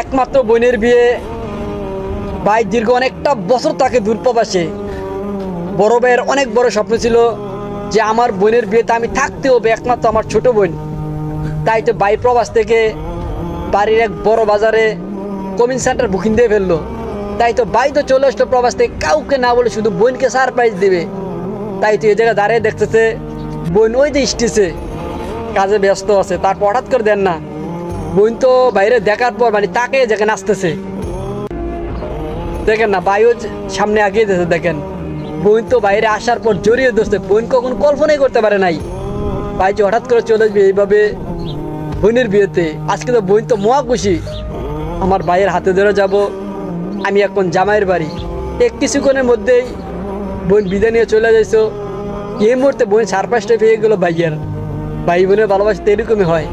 একমাত্র বোনের বিয়ে। ভাই দীর্ঘ অনেকটা বছর তাকে দূরপ্রবাসে। বড় ভাইয়ের অনেক বড় স্বপ্ন ছিল যে আমার বোনের বিয়েতে আমি থাকতে হবে, একমাত্র আমার ছোট বোন। তাই তো ভাই প্রবাস থেকে বাড়ির এক বড় বাজারে কমিং সেন্টার বুকিং দিয়ে ফেললো। তাই তো ভাই তো চলে আসলো প্রবাস থেকে, কাউকে না বলে শুধু বোনকে সারপ্রাইজ দেবে। তাই তো এই জায়গায় দাঁড়িয়ে দেখতেছে বোন ওই যে স্টেজে কাজে ব্যস্ত আছে। তারপর হঠাৎ করে দেন না, বোন তো বাইরে দেখার পর মানে তাকে যেখানে আসতেছে দেখেন না, ভাইও সামনে আগিয়ে দিয়েছে। দেখেন বোন তো বাইরে আসার পর জড়িয়ে ধরছে। বোন কখনো কল্পনাই করতে পারে নাই ভাই যে হঠাৎ করে চলে আসবে এইভাবে বোনের বিয়েতে। আজকে তো বোন তো মহা খুশি, আমার ভাইয়ের হাতে ধরে যাব আমি এখন জামাইয়ের বাড়ি। কিছুক্ষণের মধ্যেই বোন বিদায় নিয়ে চলে যাইছো। এই মুহূর্তে বোন সারপ্রাইজটা পেয়ে গেলো ভাইয়ের। ভাই বোনের ভালোবাসা তো এরকমই হয়।